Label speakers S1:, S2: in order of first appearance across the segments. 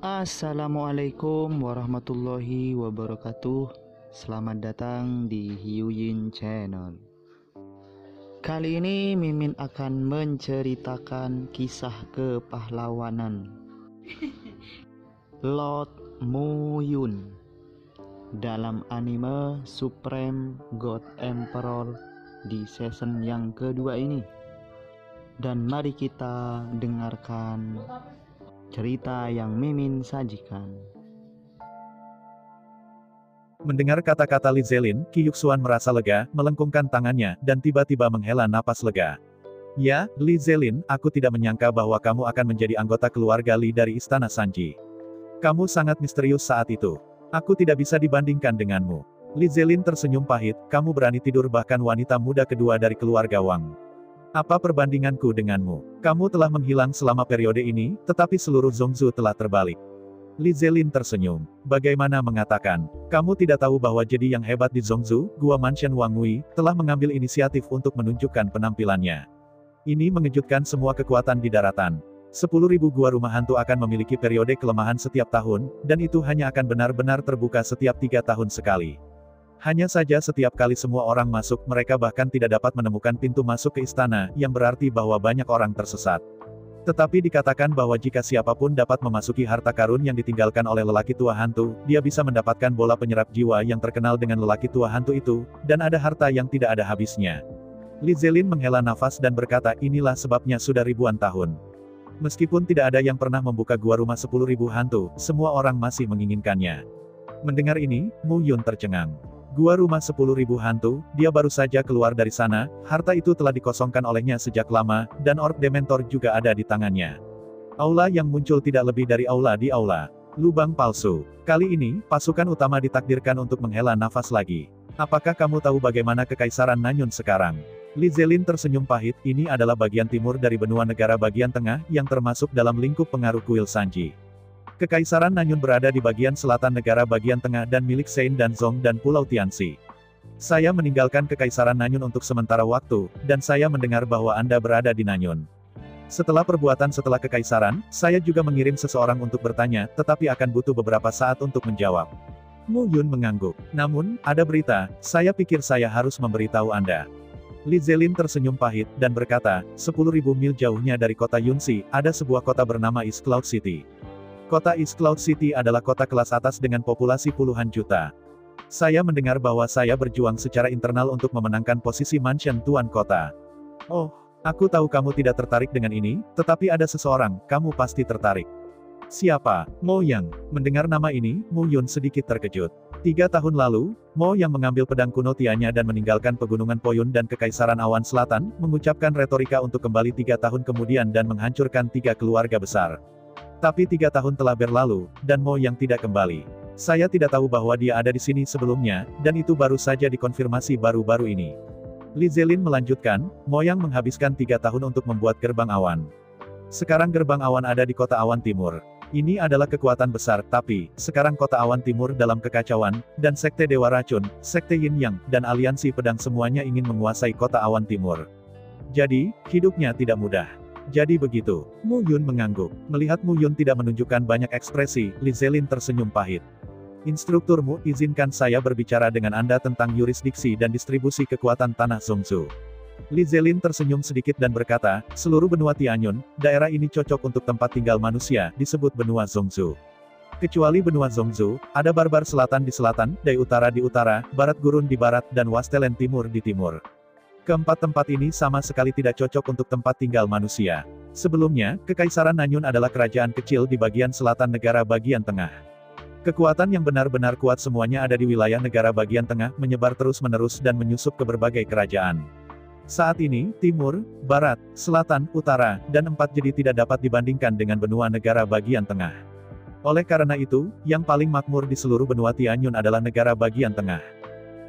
S1: Assalamualaikum warahmatullahi wabarakatuh. Selamat datang di Hyuyin Channel. Kali ini Mimin akan menceritakan kisah kepahlawanan Lord Mu-Yun dalam anime Supreme God Emperor di season yang kedua ini. Dan mari kita dengarkan cerita yang Mimin sajikan.
S2: Mendengar kata-kata Li Zelin, Qi Yuxuan merasa lega, melengkungkan tangannya, dan tiba-tiba menghela napas lega. Ya, Li Zelin, aku tidak menyangka bahwa kamu akan menjadi anggota keluarga Li dari Istana Sanji. Kamu sangat misterius saat itu. Aku tidak bisa dibandingkan denganmu. Li Zelin tersenyum pahit, kamu berani tidur bahkan wanita muda kedua dari keluarga Wang. Apa perbandinganku denganmu? Kamu telah menghilang selama periode ini, tetapi seluruh Zhongzhou telah terbalik. Li Zelin tersenyum. Bagaimana mengatakan? Kamu tidak tahu bahwa jadi yang hebat di Zhongzhou, Gua Mansion Wang Wei, telah mengambil inisiatif untuk menunjukkan penampilannya. Ini mengejutkan semua kekuatan di daratan. 10.000 gua rumah hantu akan memiliki periode kelemahan setiap tahun, dan itu hanya akan benar-benar terbuka setiap 3 tahun sekali. Hanya saja setiap kali semua orang masuk, mereka bahkan tidak dapat menemukan pintu masuk ke istana, yang berarti bahwa banyak orang tersesat. Tetapi dikatakan bahwa jika siapapun dapat memasuki harta karun yang ditinggalkan oleh lelaki tua hantu, dia bisa mendapatkan bola penyerap jiwa yang terkenal dengan lelaki tua hantu itu, dan ada harta yang tidak ada habisnya. Li Zelin menghela nafas dan berkata, inilah sebabnya sudah ribuan tahun. Meskipun tidak ada yang pernah membuka gua rumah 10.000 hantu, semua orang masih menginginkannya. Mendengar ini, Mu Yun tercengang. Gua rumah 10.000 hantu, dia baru saja keluar dari sana, harta itu telah dikosongkan olehnya sejak lama, dan orb dementor juga ada di tangannya. Aula yang muncul tidak lebih dari aula di aula. Lubang palsu. Kali ini, pasukan utama ditakdirkan untuk menghela nafas lagi. Apakah kamu tahu bagaimana Kekaisaran Nanyun sekarang? Li Zelin tersenyum pahit, ini adalah bagian timur dari benua negara bagian tengah, yang termasuk dalam lingkup pengaruh kuil Sanji. Kekaisaran Nanyun berada di bagian selatan negara bagian tengah dan milik Sein dan Zong dan Pulau Tianxi. Saya meninggalkan Kekaisaran Nanyun untuk sementara waktu, dan saya mendengar bahwa Anda berada di Nanyun. Setelah perbuatan setelah Kekaisaran, saya juga mengirim seseorang untuk bertanya, tetapi akan butuh beberapa saat untuk menjawab. Mu Yun mengangguk. Namun, ada berita, saya pikir saya harus memberitahu Anda. Li Zelin tersenyum pahit, dan berkata, 10.000 mil jauhnya dari kota Yunxi, ada sebuah kota bernama East Cloud City. Kota East Cloud City adalah kota kelas atas dengan populasi puluhan juta. Saya mendengar bahwa saya berjuang secara internal untuk memenangkan posisi mansion tuan kota. Oh, aku tahu kamu tidak tertarik dengan ini, tetapi ada seseorang, kamu pasti tertarik. Siapa? Mo Yang. Mendengar nama ini, Mu Yun sedikit terkejut. 3 tahun lalu, Mo Yang mengambil pedang kuno Tianya dan meninggalkan pegunungan Poyun dan Kekaisaran Awan Selatan, mengucapkan retorika untuk kembali 3 tahun kemudian dan menghancurkan 3 keluarga besar. Tapi 3 tahun telah berlalu, dan Mo Yang tidak kembali. Saya tidak tahu bahwa dia ada di sini sebelumnya, dan itu baru saja dikonfirmasi baru-baru ini. Li Zelin melanjutkan, Mo Yang menghabiskan 3 tahun untuk membuat gerbang awan. Sekarang gerbang awan ada di kota awan timur. Ini adalah kekuatan besar, tapi, sekarang kota awan timur dalam kekacauan, dan Sekte Dewa Racun, Sekte Yin Yang, dan Aliansi Pedang semuanya ingin menguasai kota awan timur. Jadi, hidupnya tidak mudah. Jadi begitu. Mu Yun mengangguk. Melihat Mu Yun tidak menunjukkan banyak ekspresi, Li Zelin tersenyum pahit. Instrukturmu, izinkan saya berbicara dengan Anda tentang yurisdiksi dan distribusi kekuatan tanah Zhongzhou. Li Zelin tersenyum sedikit dan berkata, seluruh benua Tianyun, daerah ini cocok untuk tempat tinggal manusia, disebut benua Zhongzhou. Kecuali benua Zhongzhou, ada Barbar Selatan di selatan, Dai Utara di utara, Barat Gurun di barat, dan Wastelen Timur di timur. Keempat tempat ini sama sekali tidak cocok untuk tempat tinggal manusia. Sebelumnya, Kekaisaran Nanyun adalah kerajaan kecil di bagian selatan negara bagian tengah. Kekuatan yang benar-benar kuat semuanya ada di wilayah negara bagian tengah, menyebar terus-menerus dan menyusup ke berbagai kerajaan. Saat ini, timur, barat, selatan, utara, dan 4 jadi tidak dapat dibandingkan dengan benua negara bagian tengah. Oleh karena itu, yang paling makmur di seluruh benua Tianyun adalah negara bagian tengah.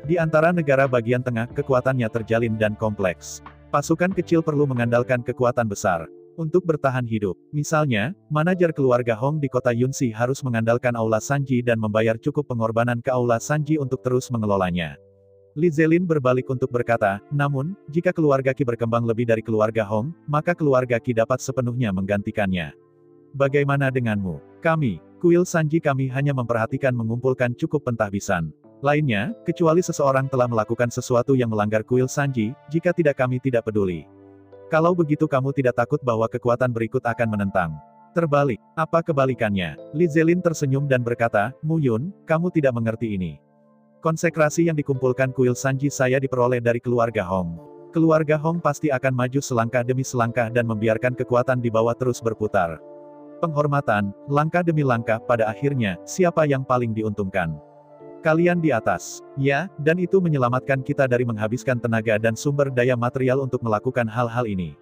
S2: Di antara negara bagian tengah, kekuatannya terjalin dan kompleks. Pasukan kecil perlu mengandalkan kekuatan besar untuk bertahan hidup. Misalnya, manajer keluarga Hong di kota Yunxi harus mengandalkan Aula Sanji dan membayar cukup pengorbanan ke Aula Sanji untuk terus mengelolanya. Li Zelin berbalik untuk berkata, namun, jika keluarga Qi berkembang lebih dari keluarga Hong, maka keluarga Qi dapat sepenuhnya menggantikannya. Bagaimana denganmu? Kami, Kuil Sanji kami hanya memperhatikan mengumpulkan cukup pentahbisan lainnya, kecuali seseorang telah melakukan sesuatu yang melanggar kuil Sanji, jika tidak kami tidak peduli. Kalau begitu kamu tidak takut bahwa kekuatan berikut akan menentang. Terbalik, apa kebalikannya? Li Zelin tersenyum dan berkata, Mu Yun, kamu tidak mengerti ini. Konsekrasi yang dikumpulkan kuil Sanji saya diperoleh dari keluarga Hong. Keluarga Hong pasti akan maju selangkah demi selangkah dan membiarkan kekuatan di bawah terus berputar. Penghormatan, langkah demi langkah, pada akhirnya, siapa yang paling diuntungkan? Kalian di atas. Ya, dan itu menyelamatkan kita dari menghabiskan tenaga dan sumber daya material untuk melakukan hal-hal ini.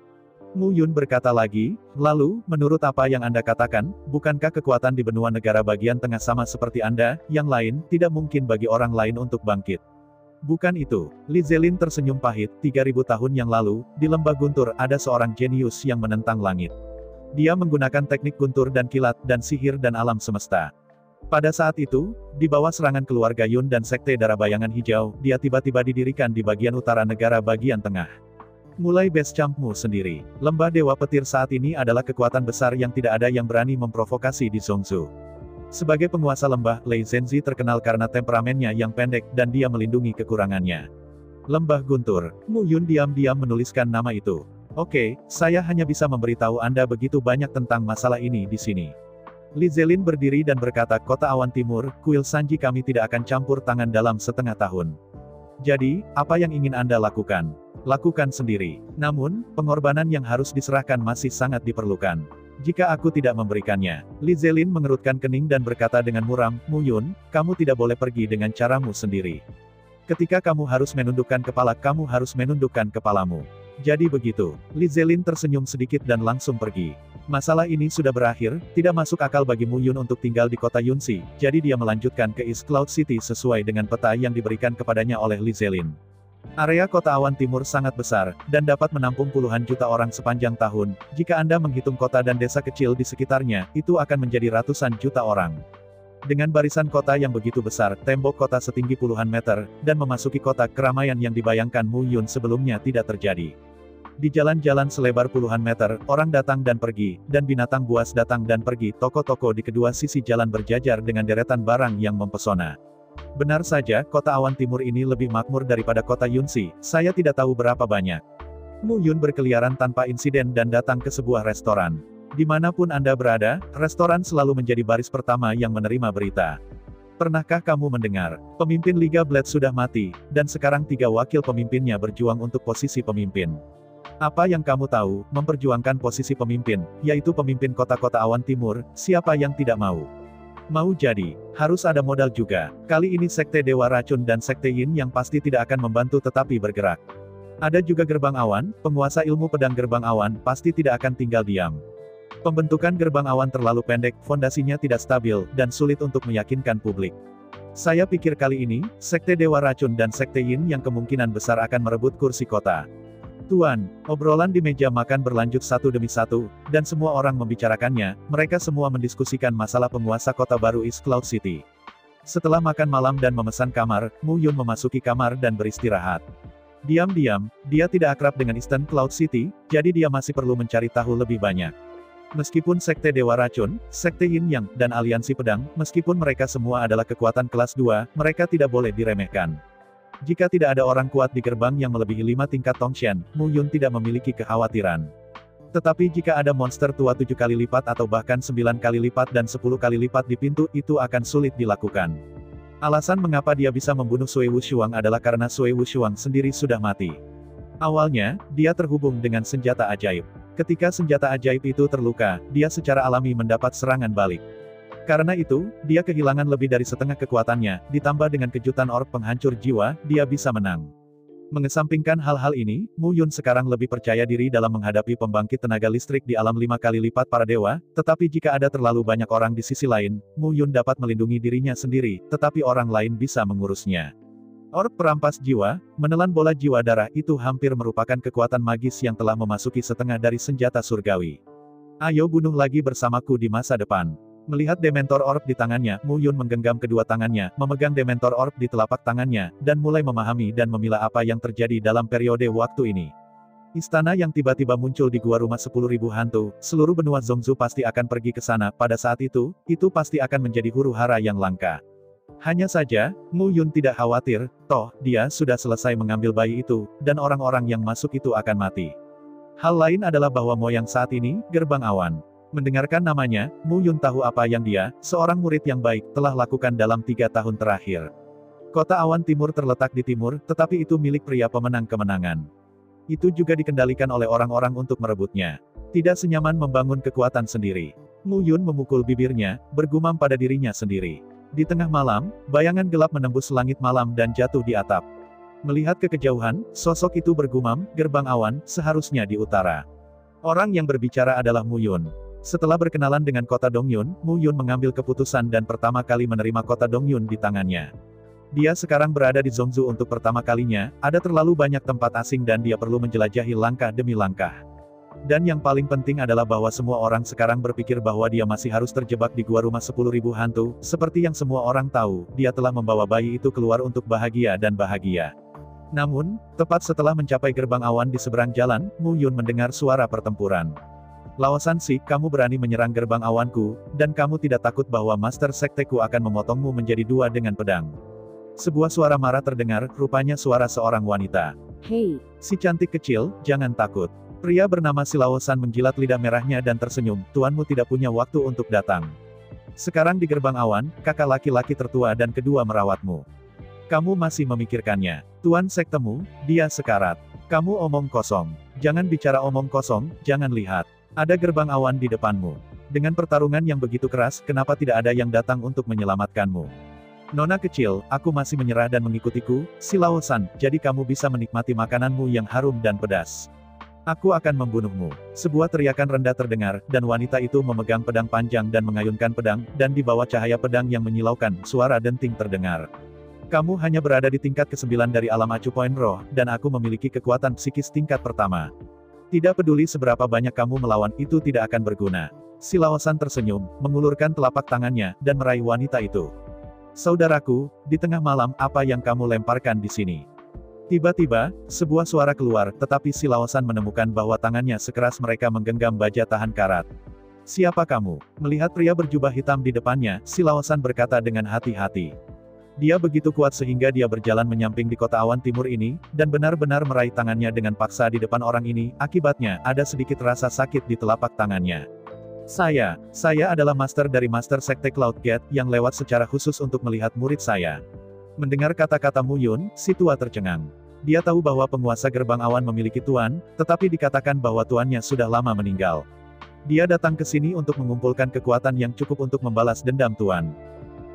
S2: Mu Yun berkata lagi, lalu, menurut apa yang Anda katakan, bukankah kekuatan di benua negara bagian tengah sama seperti Anda, yang lain, tidak mungkin bagi orang lain untuk bangkit? Bukan itu. Li Zelin tersenyum pahit, 3000 tahun yang lalu, di lembah Guntur ada seorang jenius yang menentang langit. Dia menggunakan teknik guntur dan kilat, dan sihir dan alam semesta. Pada saat itu, di bawah serangan keluarga Yun dan Sekte Darah Bayangan Hijau, dia tiba-tiba didirikan di bagian utara negara bagian tengah. Mulai base campmu sendiri. Lembah Dewa Petir saat ini adalah kekuatan besar yang tidak ada yang berani memprovokasi di Zhongzhou. Sebagai penguasa lembah, Lei Zhenzi terkenal karena temperamennya yang pendek dan dia melindungi kekurangannya. Lembah Guntur. Mu Yun diam-diam menuliskan nama itu. Oke, saya hanya bisa memberitahu Anda begitu banyak tentang masalah ini di sini. Li Zelin berdiri dan berkata, Kota Awan Timur, kuil Sanji kami tidak akan campur tangan dalam setengah tahun. Jadi, apa yang ingin Anda lakukan? Lakukan sendiri. Namun, pengorbanan yang harus diserahkan masih sangat diperlukan. Jika aku tidak memberikannya. Li Zelin mengerutkan kening dan berkata dengan muram, Mu Yun, kamu tidak boleh pergi dengan caramu sendiri. Ketika kamu harus menundukkan kepala, kamu harus menundukkan kepalamu. Jadi begitu. Li Zelin tersenyum sedikit dan langsung pergi. Masalah ini sudah berakhir, tidak masuk akal bagi Mu Yun untuk tinggal di kota Yunxi, jadi dia melanjutkan ke East Cloud City sesuai dengan peta yang diberikan kepadanya oleh Li Zelin. Area kota Awan Timur sangat besar, dan dapat menampung puluhan juta orang sepanjang tahun. Jika Anda menghitung kota dan desa kecil di sekitarnya, itu akan menjadi ratusan juta orang. Dengan barisan kota yang begitu besar, tembok kota setinggi puluhan meter, dan memasuki kota, keramaian yang dibayangkan Mu Yun sebelumnya tidak terjadi. Di jalan-jalan selebar puluhan meter, orang datang dan pergi, dan binatang buas datang dan pergi, toko-toko di kedua sisi jalan berjajar dengan deretan barang yang mempesona. Benar saja, kota Awan Timur ini lebih makmur daripada kota Yunxi, saya tidak tahu berapa banyak. Mu Yun berkeliaran tanpa insiden dan datang ke sebuah restoran. Dimanapun Anda berada, restoran selalu menjadi baris pertama yang menerima berita. Pernahkah kamu mendengar, pemimpin Liga Blade sudah mati, dan sekarang 3 wakil pemimpinnya berjuang untuk posisi pemimpin. Apa yang kamu tahu, memperjuangkan posisi pemimpin, yaitu pemimpin kota-kota Awan Timur, siapa yang tidak mau? Mau jadi, harus ada modal juga. Kali ini Sekte Dewa Racun dan Sekte Yin yang pasti tidak akan membantu tetapi bergerak. Ada juga Gerbang Awan, penguasa ilmu pedang Gerbang Awan, pasti tidak akan tinggal diam. Pembentukan Gerbang Awan terlalu pendek, fondasinya tidak stabil, dan sulit untuk meyakinkan publik. Saya pikir kali ini, Sekte Dewa Racun dan Sekte Yin yang kemungkinan besar akan merebut kursi kota. Tuan, obrolan di meja makan berlanjut satu demi satu, dan semua orang membicarakannya, mereka semua mendiskusikan masalah penguasa kota baru East Cloud City. Setelah makan malam dan memesan kamar, Mu Yun memasuki kamar dan beristirahat. Diam-diam, dia tidak akrab dengan Eastern Cloud City, jadi dia masih perlu mencari tahu lebih banyak. Meskipun Sekte Dewa Racun, Sekte Yin Yang, dan Aliansi Pedang, meskipun mereka semua adalah kekuatan kelas 2, mereka tidak boleh diremehkan. Jika tidak ada orang kuat di gerbang yang melebihi 5 tingkat Tongshan, Mu Yun tidak memiliki kekhawatiran. Tetapi jika ada monster tua 7 kali lipat atau bahkan 9 kali lipat dan 10 kali lipat di pintu, itu akan sulit dilakukan. Alasan mengapa dia bisa membunuh Sui Wushuang adalah karena Sui Wushuang sendiri sudah mati. Awalnya, dia terhubung dengan senjata ajaib. Ketika senjata ajaib itu terluka, dia secara alami mendapat serangan balik. Karena itu, dia kehilangan lebih dari setengah kekuatannya, ditambah dengan kejutan orb penghancur jiwa, dia bisa menang. Mengesampingkan hal-hal ini, Mu Yun sekarang lebih percaya diri dalam menghadapi pembangkit tenaga listrik di alam 5 kali lipat para dewa, tetapi jika ada terlalu banyak orang di sisi lain, Mu Yun dapat melindungi dirinya sendiri, tetapi orang lain bisa mengurusnya. Orb perampas jiwa, menelan bola jiwa darah itu hampir merupakan kekuatan magis yang telah memasuki setengah dari senjata surgawi. Ayo bunuh lagi bersamaku di masa depan. Melihat Dementor Orb di tangannya, Mu Yun menggenggam kedua tangannya, memegang Dementor Orb di telapak tangannya, dan mulai memahami dan memilah apa yang terjadi dalam periode waktu ini. Istana yang tiba-tiba muncul di gua rumah 10.000 hantu, seluruh benua Zhongzhou pasti akan pergi ke sana. Pada saat itu pasti akan menjadi huru-hara yang langka. Hanya saja, Mu Yun tidak khawatir, toh, dia sudah selesai mengambil bayi itu, dan orang-orang yang masuk itu akan mati. Hal lain adalah bahwa moyang saat ini, Gerbang Awan. Mendengarkan namanya, Mu Yun tahu apa yang dia, seorang murid yang baik, telah lakukan dalam 3 tahun terakhir. Kota Awan Timur terletak di timur, tetapi itu milik pria pemenang kemenangan. Itu juga dikendalikan oleh orang-orang untuk merebutnya. Tidak senyaman membangun kekuatan sendiri. Mu Yun memukul bibirnya, bergumam pada dirinya sendiri. Di tengah malam, bayangan gelap menembus langit malam dan jatuh di atap. Melihat ke kejauhan, sosok itu bergumam, Gerbang Awan, seharusnya di utara. Orang yang berbicara adalah Mu Yun. Setelah berkenalan dengan kota Dongyun, Mu Yun mengambil keputusan dan pertama kali menerima kota Dongyun di tangannya. Dia sekarang berada di Zhongzhou untuk pertama kalinya, ada terlalu banyak tempat asing dan dia perlu menjelajahi langkah demi langkah. Dan yang paling penting adalah bahwa semua orang sekarang berpikir bahwa dia masih harus terjebak di gua rumah 10.000 hantu, seperti yang semua orang tahu, dia telah membawa bayi itu keluar untuk bahagia dan bahagia. Namun, tepat setelah mencapai Gerbang Awan di seberang jalan, Mu Yun mendengar suara pertempuran. Laosan Si, kamu berani menyerang Gerbang Awanku, dan kamu tidak takut bahwa Master Sekteku akan memotongmu menjadi 2 dengan pedang. Sebuah suara marah terdengar, rupanya suara seorang wanita.
S3: Hei,
S2: Si cantik kecil, jangan takut. Pria bernama Si Laosan menjilat lidah merahnya dan tersenyum, tuanmu tidak punya waktu untuk datang. Sekarang di Gerbang Awan, kakak laki-laki tertua dan kedua merawatmu. Kamu masih memikirkannya. Tuan sektemu, dia sekarat. Kamu omong kosong. Jangan bicara omong kosong, jangan lihat. Ada Gerbang Awan di depanmu. Dengan pertarungan yang begitu keras, kenapa tidak ada yang datang untuk menyelamatkanmu? Nona kecil, aku masih menyerah dan mengikutiku, Si Laosan, jadi kamu bisa menikmati makananmu yang harum dan pedas. Aku akan membunuhmu. Sebuah teriakan rendah terdengar, dan wanita itu memegang pedang panjang dan mengayunkan pedang, dan di bawah cahaya pedang yang menyilaukan, suara denting terdengar. Kamu hanya berada di tingkat ke-9 dari alam acu poin roh, dan aku memiliki kekuatan psikis tingkat pertama. Tidak peduli seberapa banyak kamu melawan, itu tidak akan berguna. Si Laosan tersenyum, mengulurkan telapak tangannya, dan meraih wanita itu. Saudaraku, di tengah malam, apa yang kamu lemparkan di sini? Tiba-tiba, sebuah suara keluar, tetapi Si Laosan menemukan bahwa tangannya sekeras mereka menggenggam baja tahan karat. Siapa kamu? Melihat pria berjubah hitam di depannya, Si Laosan berkata dengan hati-hati. Dia begitu kuat sehingga dia berjalan menyamping di kota Awan Timur ini, dan benar-benar meraih tangannya dengan paksa di depan orang ini, akibatnya, ada sedikit rasa sakit di telapak tangannya. Saya adalah master dari Master Sekte Cloud Gate, yang lewat secara khusus untuk melihat murid saya. Mendengar kata-kata Mu Yun, si tua tercengang. Dia tahu bahwa penguasa Gerbang Awan memiliki tuan, tetapi dikatakan bahwa tuannya sudah lama meninggal. Dia datang ke sini untuk mengumpulkan kekuatan yang cukup untuk membalas dendam tuan.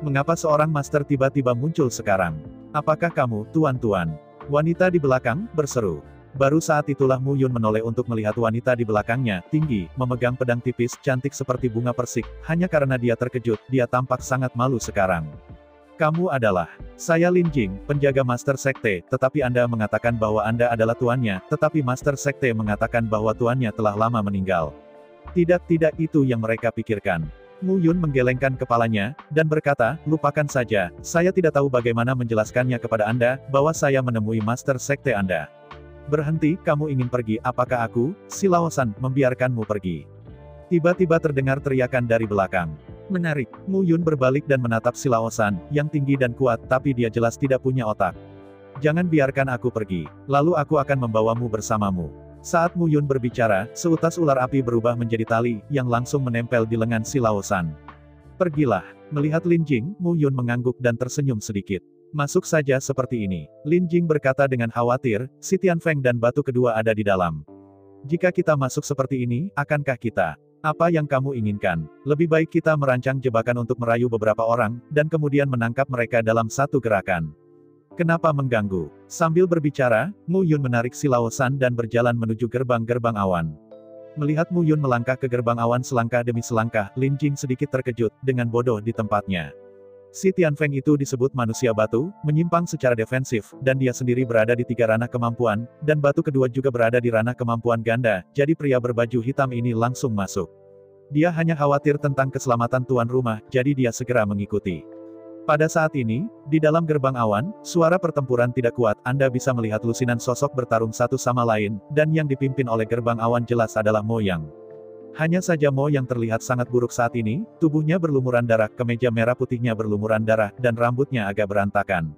S2: Mengapa seorang master tiba-tiba muncul sekarang? Apakah kamu, tuan-tuan? Wanita di belakang, berseru. Baru saat itulah Mu Yun menoleh untuk melihat wanita di belakangnya, tinggi, memegang pedang tipis, cantik seperti bunga persik. Hanya karena dia terkejut, dia tampak sangat malu sekarang. Kamu adalah, saya Lin Jing, penjaga Master Sekte, tetapi Anda mengatakan bahwa Anda adalah tuannya, tetapi Master Sekte mengatakan bahwa tuannya telah lama meninggal. Tidak itu yang mereka pikirkan. Mu Yun menggelengkan kepalanya, dan berkata, lupakan saja, saya tidak tahu bagaimana menjelaskannya kepada Anda, bahwa saya menemui Master Sekte Anda. Berhenti, kamu ingin pergi, apakah aku, Si Laosan, membiarkanmu pergi? Tiba-tiba terdengar teriakan dari belakang. Menarik, Mu Yun berbalik dan menatap Si Laosan, yang tinggi dan kuat, tapi dia jelas tidak punya otak. Jangan biarkan aku pergi, lalu aku akan membawamu bersamamu. Saat Mu Yun berbicara, seutas ular api berubah menjadi tali, yang langsung menempel di lengan Si Laosan. Pergilah. Melihat Lin Jing, Mu Yun mengangguk dan tersenyum sedikit. Masuk saja seperti ini. Lin Jing berkata dengan khawatir, si Tianfeng dan batu kedua ada di dalam. Jika kita masuk seperti ini, akankah kita? Apa yang kamu inginkan? Lebih baik kita merancang jebakan untuk merayu beberapa orang, dan kemudian menangkap mereka dalam satu gerakan. Kenapa mengganggu? Sambil berbicara, Mu Yun menarik Si Laosan dan berjalan menuju gerbang-gerbang awan. Melihat Mu Yun melangkah ke gerbang awan selangkah demi selangkah, Lin Jing sedikit terkejut, dengan bodoh di tempatnya. Si Tianfeng itu disebut manusia batu, menyimpang secara defensif, dan dia sendiri berada di 3 ranah kemampuan, dan batu kedua juga berada di ranah kemampuan ganda, jadi pria berbaju hitam ini langsung masuk. Dia hanya khawatir tentang keselamatan tuan rumah, jadi dia segera mengikuti. Pada saat ini, di dalam gerbang awan, suara pertempuran tidak kuat, Anda bisa melihat lusinan sosok bertarung satu sama lain, dan yang dipimpin oleh gerbang awan jelas adalah Mo Yang. Hanya saja Mo yang terlihat sangat buruk saat ini, tubuhnya berlumuran darah, kemeja merah putihnya berlumuran darah, dan rambutnya agak berantakan.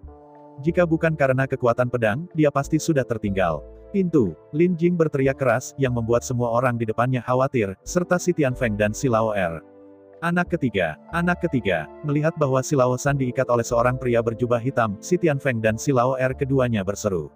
S2: Jika bukan karena kekuatan pedang, dia pasti sudah tertinggal. Pintu, Lin Jing berteriak keras, yang membuat semua orang di depannya khawatir, serta Si Tianfeng dan Si Laoer. Anak ketiga, melihat bahwa Si Laosan diikat oleh seorang pria berjubah hitam, Si Tianfeng dan Si Laoer keduanya berseru.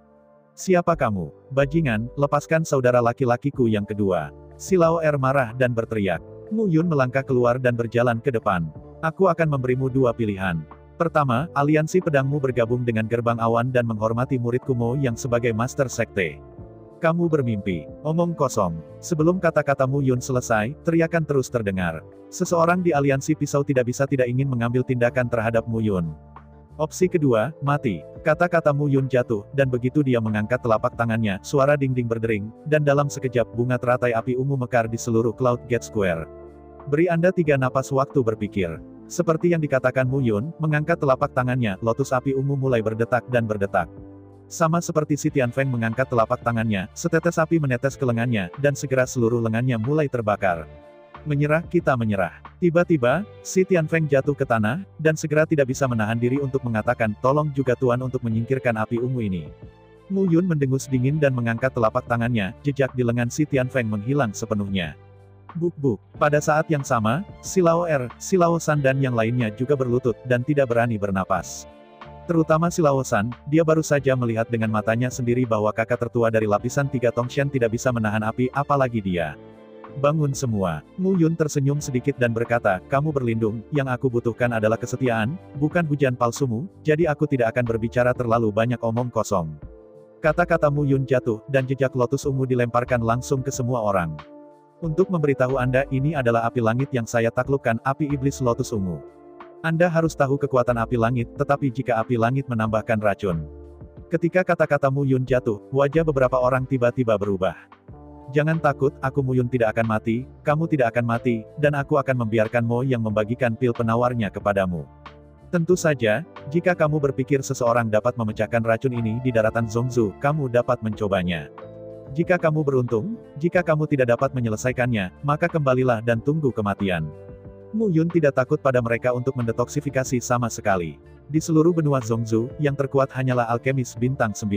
S2: Siapa kamu? Bajingan, lepaskan saudara laki-lakiku yang kedua. Si Laoer marah dan berteriak. Mu Yun melangkah keluar dan berjalan ke depan. Aku akan memberimu dua pilihan. Pertama, aliansi pedangmu bergabung dengan gerbang awan dan menghormati muridku Mo yang sebagai master sekte. Kamu bermimpi. Omong kosong. Sebelum kata-kata Mu Yun selesai, teriakan terus terdengar. Seseorang di aliansi pisau tidak ingin mengambil tindakan terhadap Mu Yun. Opsi kedua, mati. Kata-kata Mu Yun jatuh, dan begitu dia mengangkat telapak tangannya, suara ding-ding berdering, dan dalam sekejap bunga teratai api ungu mekar di seluruh Cloud Gate Square. Beri Anda 3 napas waktu berpikir. Seperti yang dikatakan Mu Yun, mengangkat telapak tangannya, lotus api ungu mulai berdetak dan berdetak. Sama seperti Si Tianfeng mengangkat telapak tangannya, setetes api menetes ke lengannya, dan segera seluruh lengannya mulai terbakar. Menyerah, kita menyerah. Tiba-tiba, Si Tianfeng jatuh ke tanah, dan segera tidak bisa menahan diri untuk mengatakan, tolong juga Tuan untuk menyingkirkan api ungu ini. Mu Yun mendengus dingin dan mengangkat telapak tangannya, jejak di lengan Si Tianfeng menghilang sepenuhnya. Buk-buk. Pada saat yang sama, Si Laoer, Si Laosan dan yang lainnya juga berlutut, dan tidak berani bernapas. Terutama Si Laosan, dia baru saja melihat dengan matanya sendiri bahwa kakak tertua dari lapisan 3 Tongshan tidak bisa menahan api, apalagi dia. Bangun semua. Mu Yun tersenyum sedikit dan berkata, kamu berlindung, yang aku butuhkan adalah kesetiaan, bukan hujan palsumu, jadi aku tidak akan berbicara terlalu banyak omong kosong. Kata-kata Mu Yun jatuh, dan jejak lotus ungu dilemparkan langsung ke semua orang. Untuk memberitahu Anda, ini adalah api langit yang saya taklukkan, api iblis lotus ungu. Anda harus tahu kekuatan api langit, tetapi jika api langit menambahkan racun. Ketika kata-kata Mu Yun jatuh, wajah beberapa orang tiba-tiba berubah. Jangan takut, aku Mu Yun tidak akan mati, kamu tidak akan mati, dan aku akan membiarkan Mo yang membagikan pil penawarnya kepadamu. Tentu saja, jika kamu berpikir seseorang dapat memecahkan racun ini di daratan Zhongzhou, kamu dapat mencobanya. Jika kamu beruntung, jika kamu tidak dapat menyelesaikannya, maka kembalilah dan tunggu kematian. Mu Yun tidak takut pada mereka untuk mendetoksifikasi sama sekali. Di seluruh benua Zhongzhou, yang terkuat hanyalah alkemis bintang 9.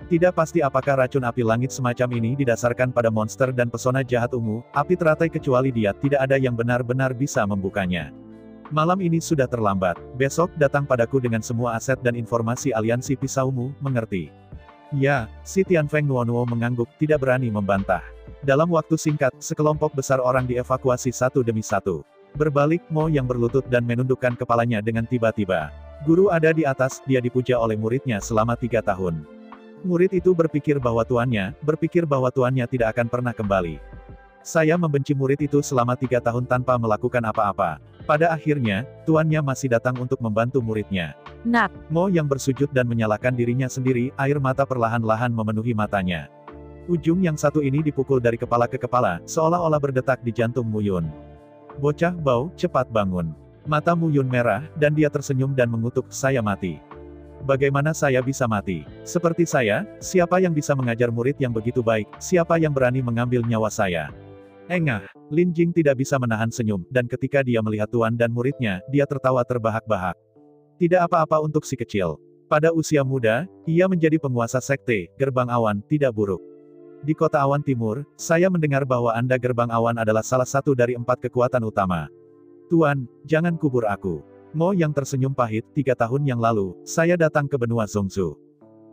S2: Tidak pasti apakah racun api langit semacam ini didasarkan pada monster dan pesona jahat ungu, api teratai kecuali dia, tidak ada yang benar-benar bisa membukanya. Malam ini sudah terlambat, besok datang padaku dengan semua aset dan informasi aliansi pisaumu, mengerti? Ya, Si Tianfeng Nuonuo mengangguk, tidak berani membantah. Dalam waktu singkat, sekelompok besar orang dievakuasi satu demi satu. Berbalik, Mo yang berlutut dan menundukkan kepalanya dengan tiba-tiba. Guru ada di atas, dia dipuja oleh muridnya selama 3 tahun. Murid itu berpikir bahwa tuannya tidak akan pernah kembali. Saya membenci murid itu selama 3 tahun tanpa melakukan apa-apa. Pada akhirnya, tuannya masih datang untuk membantu muridnya.
S3: Nak.
S2: Mo yang bersujud dan menyalahkan dirinya sendiri, air mata perlahan-lahan memenuhi matanya. Ujung yang satu ini dipukul dari kepala ke kepala, seolah-olah berdetak di jantung Mu Yun. Bocah bau, cepat bangun. Mata Mu Yun merah, dan dia tersenyum dan mengutuk, saya mati. Bagaimana saya bisa mati? Seperti saya, siapa yang bisa mengajar murid yang begitu baik, siapa yang berani mengambil nyawa saya? Engah, Lin Jing tidak bisa menahan senyum, dan ketika dia melihat tuan dan muridnya, dia tertawa terbahak-bahak. Tidak apa-apa untuk si kecil. Pada usia muda, ia menjadi penguasa sekte, gerbang awan, tidak buruk. Di kota awan timur, saya mendengar bahwa Anda gerbang awan adalah salah satu dari 4 kekuatan utama. Tuan, jangan kubur aku. Mo yang tersenyum pahit, 3 tahun yang lalu, saya datang ke benua Zhongzhou.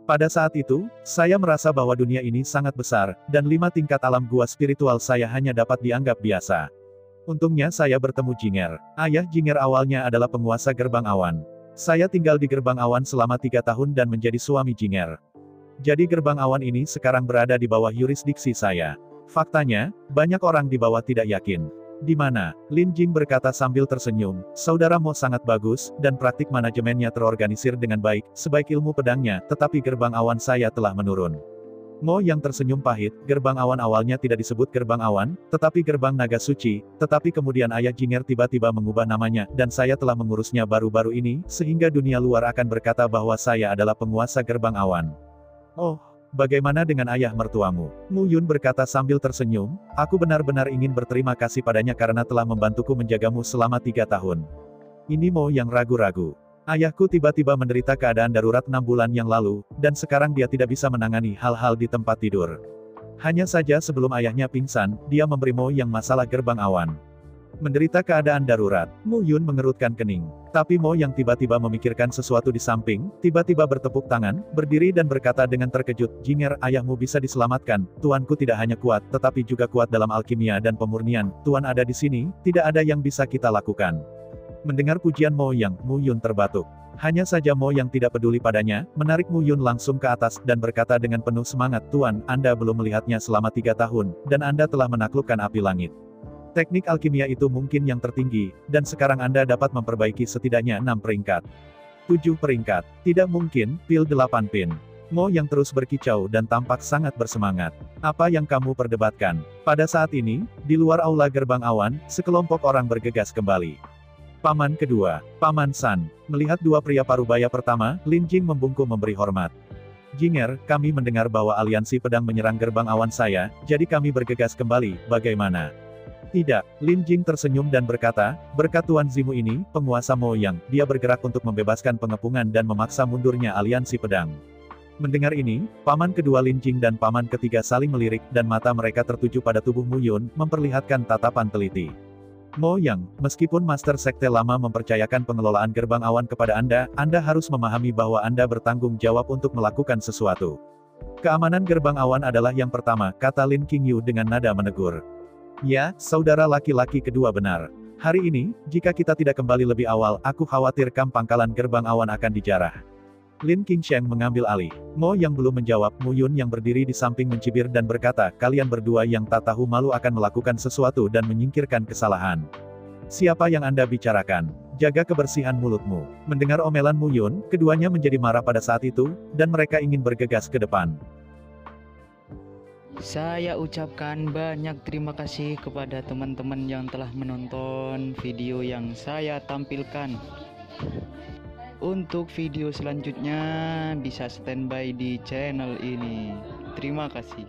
S2: Pada saat itu, saya merasa bahwa dunia ini sangat besar, dan 5 tingkat alam gua spiritual saya hanya dapat dianggap biasa. Untungnya saya bertemu Jinger. Ayah Jinger awalnya adalah penguasa gerbang awan. Saya tinggal di gerbang awan selama 3 tahun dan menjadi suami Jinger. Jadi gerbang awan ini sekarang berada di bawah yurisdiksi saya. Faktanya, banyak orang di bawah tidak yakin. Di mana? Lin Jing berkata sambil tersenyum, saudara Mo sangat bagus, dan praktik manajemennya terorganisir dengan baik, sebaik ilmu pedangnya, tetapi gerbang awan saya telah menurun. Mo yang tersenyum pahit, gerbang awan awalnya tidak disebut gerbang awan, tetapi gerbang naga suci, tetapi kemudian ayah Jinger tiba-tiba mengubah namanya, dan saya telah mengurusnya baru-baru ini, sehingga dunia luar akan berkata bahwa saya adalah penguasa gerbang awan. Oh, bagaimana dengan ayah mertuamu? Mu Yun berkata sambil tersenyum, aku benar-benar ingin berterima kasih padanya karena telah membantuku menjagamu selama 3 tahun. Ini Mo yang ragu-ragu. Ayahku tiba-tiba menderita keadaan darurat 6 bulan yang lalu, dan sekarang dia tidak bisa menangani hal-hal di tempat tidur. Hanya saja sebelum ayahnya pingsan, dia memberi Mo yang masalah gerbang awan. Menderita keadaan darurat, Mu Yun mengerutkan kening. Tapi Mo yang tiba-tiba memikirkan sesuatu di samping, tiba-tiba bertepuk tangan, berdiri dan berkata dengan terkejut, Jinger, ayahmu bisa diselamatkan, tuanku tidak hanya kuat, tetapi juga kuat dalam alkimia dan pemurnian, tuan ada di sini, tidak ada yang bisa kita lakukan. Mendengar pujian Mo Yang, Mu Yun terbatuk. Hanya saja Mo Yang tidak peduli padanya, menarik Mu Yun langsung ke atas, dan berkata dengan penuh semangat, Tuan, Anda belum melihatnya selama 3 tahun, dan Anda telah menaklukkan api langit. Teknik alkimia itu mungkin yang tertinggi, dan sekarang Anda dapat memperbaiki setidaknya 6 peringkat. 7 peringkat. Tidak mungkin, pil 8 pin. Mo Yang terus berkicau dan tampak sangat bersemangat. Apa yang kamu perdebatkan? Pada saat ini, di luar aula gerbang awan, sekelompok orang bergegas kembali. Paman kedua, Paman San. Melihat dua pria parubaya pertama, Lin Jing membungkuk memberi hormat. Jinger, kami mendengar bahwa aliansi pedang menyerang gerbang awan saya, jadi kami bergegas kembali, bagaimana? Tidak, Lin Jing tersenyum dan berkata, berkat Tuan Zimu ini, penguasa Mo Yang, dia bergerak untuk membebaskan pengepungan dan memaksa mundurnya aliansi pedang. Mendengar ini, paman kedua Lin Jing dan paman ketiga saling melirik, dan mata mereka tertuju pada tubuh Mu Yun, memperlihatkan tatapan teliti. Mo Yang, meskipun Master Sekte Lama mempercayakan pengelolaan gerbang awan kepada Anda harus memahami bahwa Anda bertanggung jawab untuk melakukan sesuatu. Keamanan gerbang awan adalah yang pertama, kata Lin Qingyu dengan nada menegur. Ya, saudara laki-laki kedua benar. Hari ini, jika kita tidak kembali lebih awal, aku khawatir kamp pangkalan gerbang awan akan dijarah. Lin Qingsheng mengambil alih. Mo yang belum menjawab, Mu Yun yang berdiri di samping mencibir dan berkata, kalian berdua yang tak tahu malu akan melakukan sesuatu dan menyingkirkan kesalahan. Siapa yang Anda bicarakan? Jaga kebersihan mulutmu. Mendengar omelan Mu Yun, keduanya menjadi marah pada saat itu, dan mereka ingin bergegas ke depan.
S1: Saya ucapkan banyak terima kasih kepada teman-teman yang telah menonton video yang saya tampilkan. Untuk video selanjutnya bisa standby di channel ini. Terima kasih.